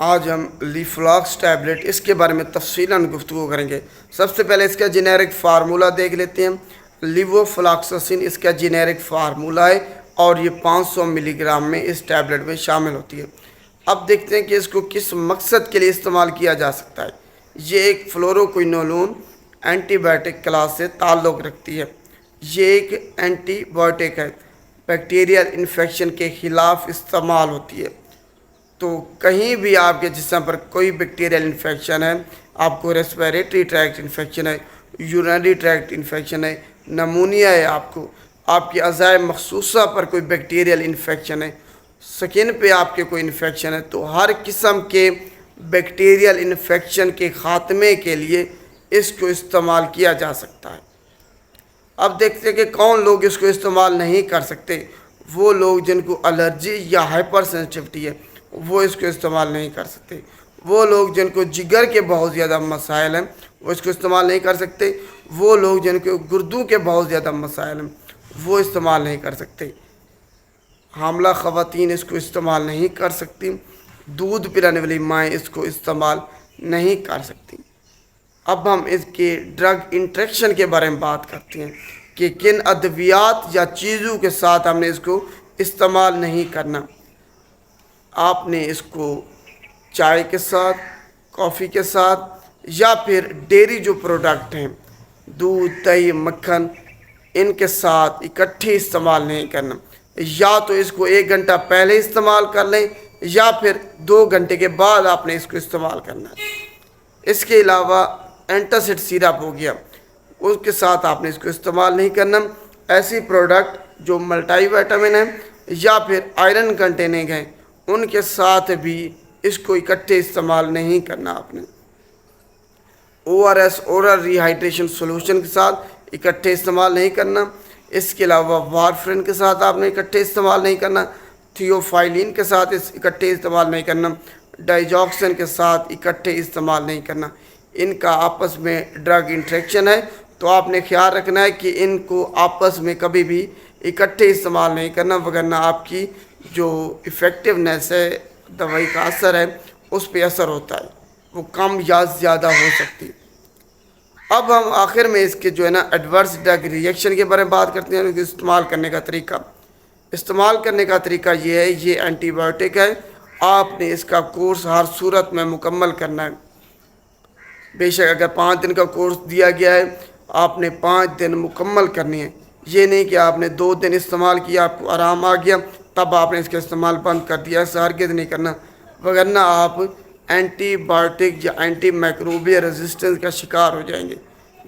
آج ہم لیفلاکس ٹیبلٹ اس کے بارے میں تفصیلاً گفتگو کریں گے۔ سب سے پہلے اس کا جنیرک فارمولہ دیکھ لیتے ہیں۔ لیووفلاکسسین اس کا جنیرک فارمولہ ہے اور یہ 500 ملی گرام میں اس ٹیبلٹ میں شامل ہوتی ہے۔ اب دیکھتے ہیں کہ اس کو کس مقصد کے لیے استعمال کیا جا سکتا ہے۔ یہ ایک فلوروکوئنولون اینٹی بائیوٹک کلاس سے تعلق رکھتی ہے۔ یہ ایک اینٹی بائیوٹک ہے، بیکٹیریل انفیکشن کے خلاف استعمال ہوتی ہے۔ تو کہیں بھی آپ کے جسم پر کوئی بیکٹیریل انفیکشن ہے، آپ کو ریسپیریٹری ٹریکٹ انفیکشن ہے، یورینری ٹریکٹ انفیکشن ہے، نمونیا ہے، آپ کی اعضائے مخصوصہ پر کوئی بیکٹیریل انفیکشن ہے، سکن پہ آپ کے کوئی انفیکشن ہے، تو ہر قسم کے بیکٹیریل انفیکشن کے خاتمے کے لیے اس کو استعمال کیا جا سکتا ہے۔ اب دیکھتے ہیں کہ کون لوگ اس کو استعمال نہیں کر سکتے۔ وہ لوگ جن کو الرجی یا ہائپر سینسٹیوٹی ہے وہ اس کو استعمال نہیں کر سکتے۔ وہ لوگ جن کو جگر کے بہت زیادہ مسائل ہیں وہ اس کو استعمال نہیں کر سکتے۔ وہ لوگ جن کو گردوں کے بہت زیادہ مسائل ہیں وہ استعمال نہیں کر سکتے۔ حاملہ خواتین اس کو استعمال نہیں کر سکتی۔ دودھ پلانے والی مائیں اس کو استعمال نہیں کر سکتی۔ اب ہم اس کے ڈرگ انٹریکشن کے بارے میں بات کرتے ہیں کہ کن ادویات یا چیزوں کے ساتھ ہم نے اس کو استعمال نہیں کرنا۔ آپ نے اس کو چائے کے ساتھ، کافی کے ساتھ یا پھر ڈیری جو پروڈکٹ ہیں، دودھ، دہی، مکھن، ان کے ساتھ اکٹھے استعمال نہیں کرنا۔ یا تو اس کو 1 گھنٹہ پہلے استعمال کر لیں یا پھر 2 گھنٹے کے بعد آپ نے اس کو استعمال کرنا ہے۔ اس کے علاوہ اینٹاسڈ سیرپ ہو گیا، اس کے ساتھ آپ نے اس کو استعمال نہیں کرنا۔ ایسی پروڈکٹ جو ملٹی وائٹامن ہیں یا پھر آئرن کنٹیننگ ہیں ان کے ساتھ بھی اس کو اکٹھے استعمال نہیں کرنا۔ آپ نے ORS اورل ری ہائیڈریشن سولوشن کے ساتھ اکٹھے استعمال نہیں کرنا۔ اس کے علاوہ وارفرین کے ساتھ آپ نے اکٹھے استعمال نہیں کرنا۔ تھیوفائلین کے ساتھ اکٹھے استعمال نہیں کرنا۔ ڈائجاکسن کے ساتھ اکٹھے استعمال نہیں کرنا۔ ان کا آپس میں ڈرگ انٹریکشن ہے تو آپ نے خیال رکھنا ہے کہ ان کو آپس میں کبھی بھی اکٹھے استعمال نہیں کرنا، وگرنہ آپ کی جو ایفیکٹونیس ہے، دوائی کا اثر ہے، اس پہ اثر ہوتا ہے، وہ کم یا زیادہ ہو سکتی ہے۔ اب ہم آخر میں اس کے ایڈورس ڈرگ ریئیکشن کے بارے میں بات کرتے ہیں، استعمال کرنے کا طریقہ۔ استعمال کرنے کا طریقہ یہ ہے، یہ اینٹی بائیوٹک ہے، آپ نے اس کا کورس ہر صورت میں مکمل کرنا ہے۔ بے شک اگر 5 دن کا کورس دیا گیا ہے آپ نے 5 دن مکمل کرنی ہے۔ یہ نہیں کہ آپ نے 2 دن استعمال کیا، آپ کو آرام آ گیا تب آپ نے اس کا استعمال بند کر دیا، ایسا ہرگز نہیں کرنا، وگرنہ آپ اینٹی بائیوٹک یا اینٹی مائکروبیل ریزسٹنس کا شکار ہو جائیں گے،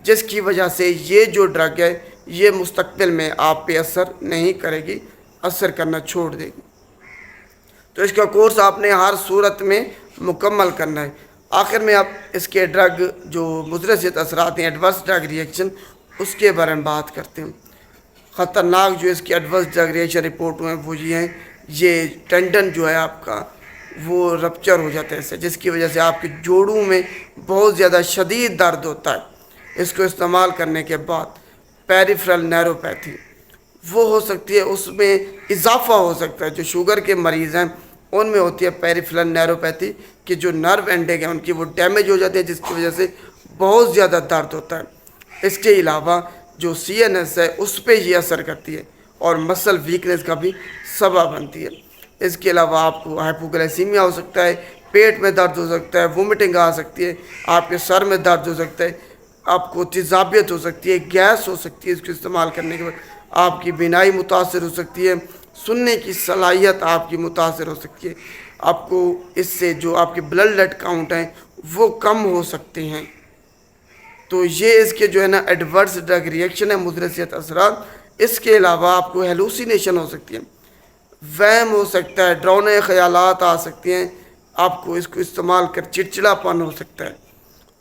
جس کی وجہ سے یہ جو ڈرگ ہے یہ مستقبل میں آپ پہ اثر نہیں کرے گی، اثر کرنا چھوڑ دے گی۔ تو اس کا کورس آپ نے ہر صورت میں مکمل کرنا ہے۔ آخر میں آپ اس کے ڈرگ جو مضر صحت اثرات ہیں، ایڈورس ڈرگ ریئیکشن، اس کے بارے میں بات کرتے ہیں۔ خطرناک جو اس کی ایڈورس ڈرگ ریئیکشن رپورٹ ہیں وہ یہ ہیں، یہ ٹینڈن جو ہے آپ کا وہ رپچر ہو جاتا ہے اس سے، جس کی وجہ سے آپ کے جوڑوں میں بہت زیادہ شدید درد ہوتا ہے۔ اس کو استعمال کرنے کے بعد پیریفرل نیروپیتھی وہ ہو سکتی ہے، اس میں اضافہ ہو سکتا ہے۔ جو شوگر کے مریض ہیں ان میں ہوتی ہے پیریفرل نیروپیتھی کہ جو نرو اینڈنگ ہیں ان کی وہ ڈیمیج ہو جاتے ہیں، جس کی وجہ سے بہت زیادہ درد ہوتا ہے۔ اس کے علاوہ جو CNS ہے اس پہ یہ اثر کرتی ہے اور مسل ویکنس کا بھی سبب بنتی ہے۔ اس کے علاوہ آپ کو ہائپوگلائسیمیا ہو سکتا ہے، پیٹ میں درد ہو سکتا ہے، وومٹنگ آ سکتی ہے، آپ کے سر میں درد ہو سکتا ہے، آپ کو تیزابیت ہو سکتی ہے، گیس ہو سکتی ہے۔ اس کو استعمال کرنے کے بعد آپ کی بینائی متاثر ہو سکتی ہے، سننے کی صلاحیت آپ کی متاثر ہو سکتی ہے، آپ کو اس سے جو آپ کے بلڈ لیٹ کاؤنٹ ہیں وہ کم ہو سکتے ہیں۔ تو یہ اس کے ایڈورس ڈرگ ریئیکشن ہے، مضر صحت اثرات۔ اس کے علاوہ آپ کو ہیلوسینیشن ہو سکتی ہے، وہم ہو سکتا ہے، ڈراؤنے خیالات آ سکتے ہیں، آپ کو اس کو استعمال کر چڑچڑا پن ہو سکتا ہے۔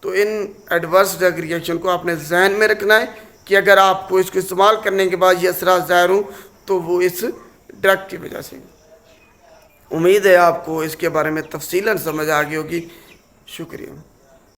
تو ان ایڈورس ڈرگ ریئیکشن کو آپ نے ذہن میں رکھنا ہے کہ اگر آپ کو اس کو استعمال کرنے کے بعد یہ اثرات ظاہر ہوں تو وہ اس ڈرگ کی وجہ سے۔ امید ہے آپ کو اس کے بارے میں تفصیلاً سمجھ آ گئی ہوگی۔ شکریہ۔